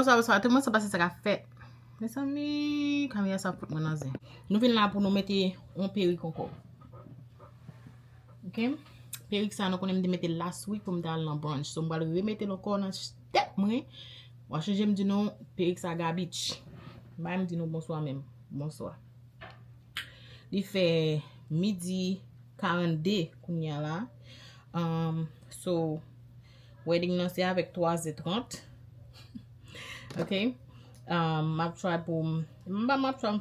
ça, tout le monde se passe ça fait. Mes amis, quand il y a ça pour moi naze. Nous venons là pour nous mettre un perruque encore. OK? Perruque ça nous connaît mettre last week pour me dans brunch. So on va le remettre encore dans step moi. Moi je me dis non, perruque ça garbage. Même dit non bonsoir même. Bonsoir. Il fait midi 42 kounya là. So wedding nan c'est avec 3h30. OK? M'a try pour m'a try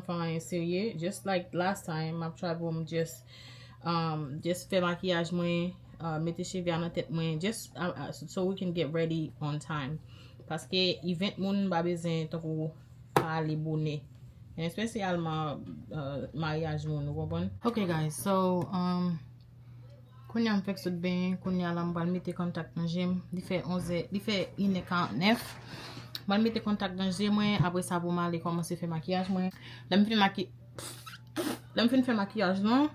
faire sérieux just like last time. M'a try pour just faire maquillage moi, mettre cheveux dans tête moi just so we can get ready on time. Parce que event moun ba besoin tant ko parler bonnet. And spécialement mariage moun, vous comprenez? Okay guys, so kounya m fek sot ben, kounya la mbal mette contact nan jem, li fait 1h49. Mbal mette contact nan jem mwen, après ça pour m'aller commencer faire maquillage mwen. La m fin faire maquillage non.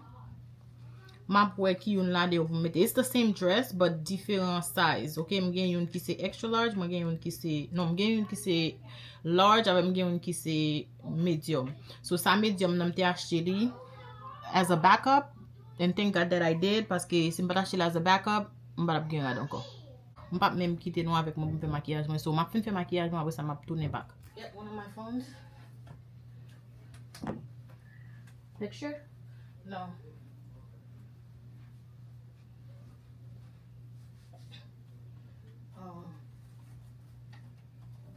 Ma pou ki yon la de ou mette. It's the same dress but different size. OK, m gen yon ki se extra large, m gen yon ki se non, m gen yon ki se large, avec m gen yon ki se medium. So sa medium nam te achete li as a backup. And thank God that I did parce que si m pas acheter as a backup, m pas gen rad encore. M pas même quitter nou avec moi pour faire maquillage moi. So ma fin faire maquillage moi après ça m'a tourner back. Get one of my phones. Picture? No.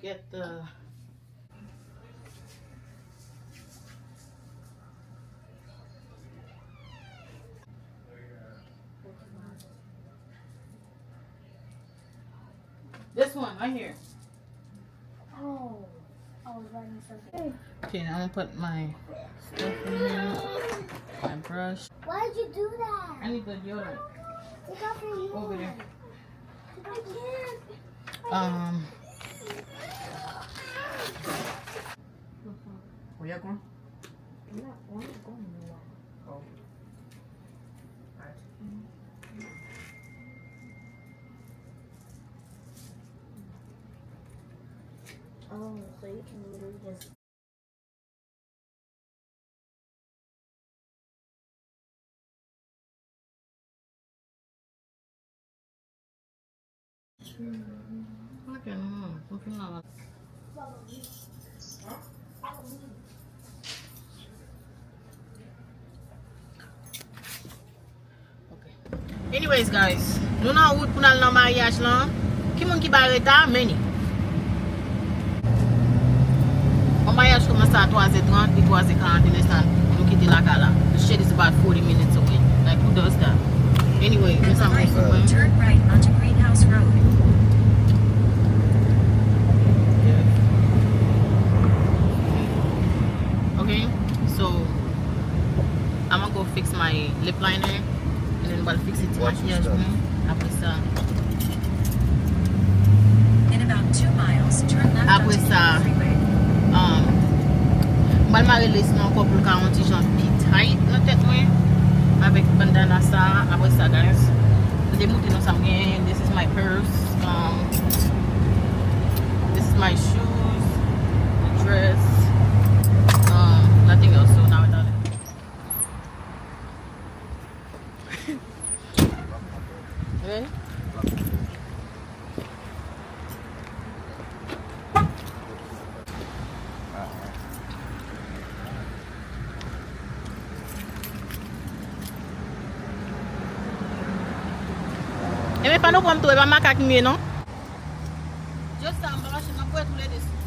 Get the this one right here. Oh, I was writing something. Okay, now I'm gonna put my stuff in here. My brush. Why did you do that? I need the deodorant. Take off your hair. Over there. I can't. Where you going? I'm not going nowhere. Oh. Alright. Oh, so you can literally just. Okay, no, something like that. Anyways guys, nou nan wout pou nan mariage lan. Ki moun ki ba reta? Many. Mon mariage commence à 3h30 et 3h40 nous quitter la gala. The shit is about 40 minutes away. Like who does that? Anyway, turn right onto Greenhouse Road. Okay, so I'm gonna go fix my lip liner and then I'll fix it to maquillage après ça. In about 2 miles, turn left Après onto ça, Minm Freeway. Mal ma relève nan encore pour un petit genre tight dans tête moi avec bandana ça. Après ça guys, les moutes nous ça bien. This is my purse. This is my shoes, the dress. Nothing else. So now without it. Okay. Mais pas nous comme toi, pas macaque mieux non? Juste ça, on va lâcher dans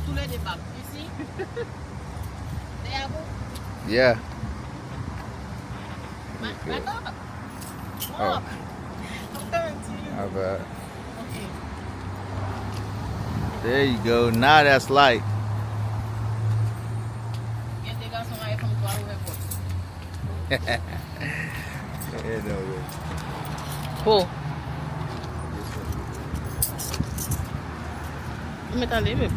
tous les débats. Ici. Yeah. Back up. Oh. I'm turning to you. My bad. Okay. There you go. Now that's light. Get the gas on my phone to our airport. Yeah, no way. Pô. Me tá ali, meu.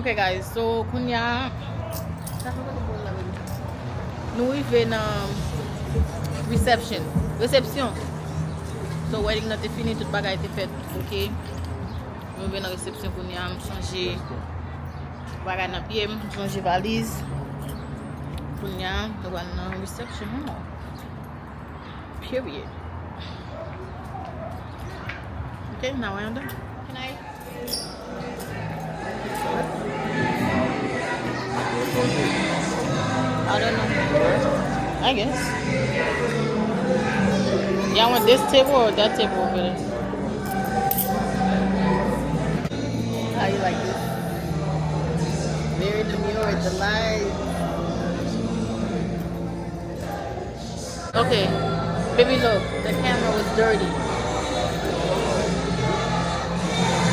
Okay guys, so kunya nous arrivons dans reception. So wedding not fini, tout bagay était fait, ok. Nous arrivons dans reception kunya, changer bagay dans pied, changer valise. Kunya, nous allons dans reception. Period. Okay, now I am done. Good night. I don't know. I guess. Y'all want this table or that table over there? How you like this? Very demure with the light. Okay, baby, look. The camera was dirty.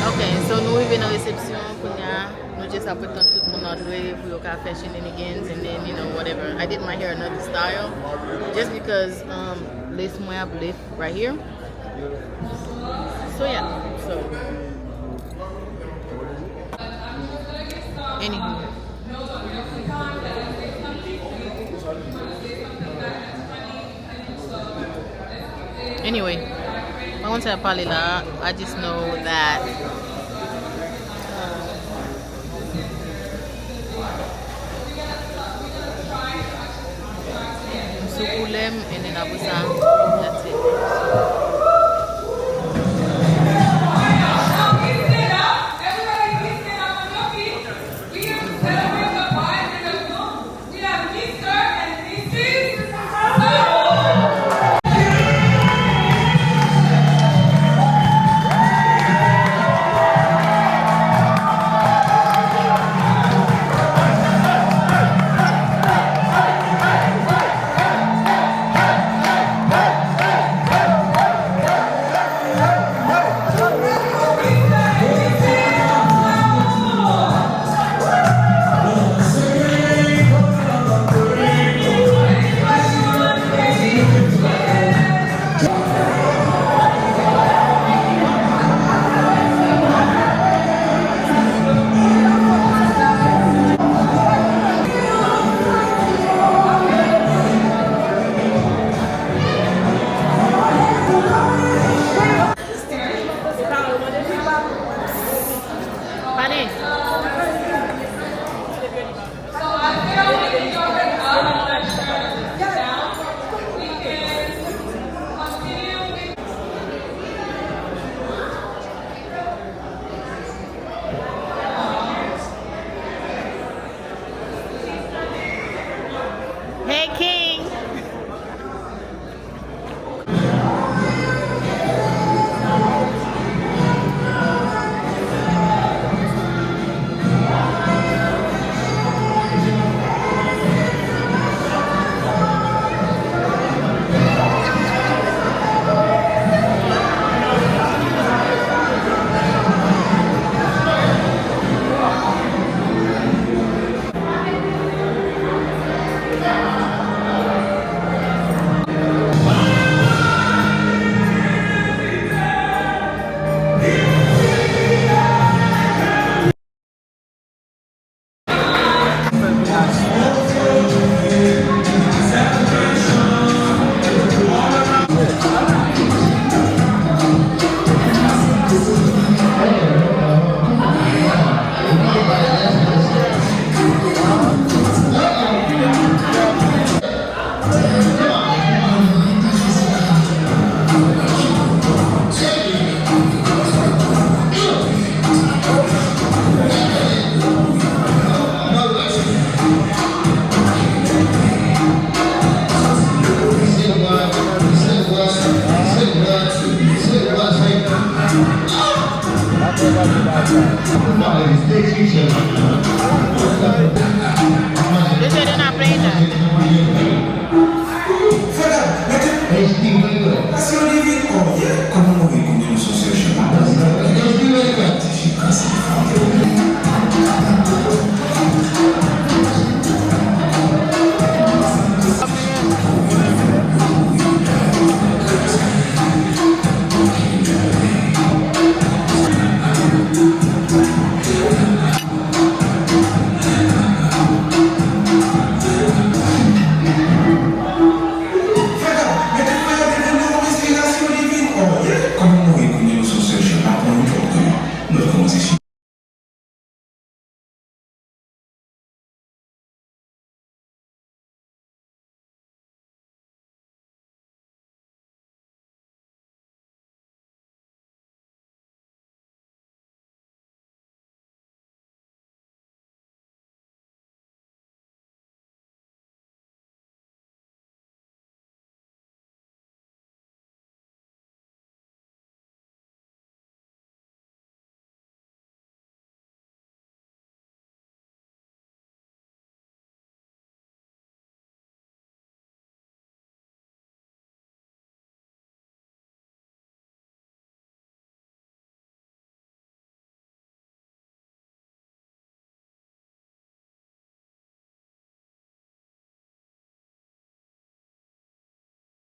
Okay, so nous arrivons dans la réception. Nous just have to turn tout le monde out way for your cafe shenanigans and then, you know, whatever. I did my hair another style just because lace moi have lift right here. So yeah, so anywho. Anyway, I want to parler là. I just know that sukulem and then abusang. That's it. Everybody fix each other.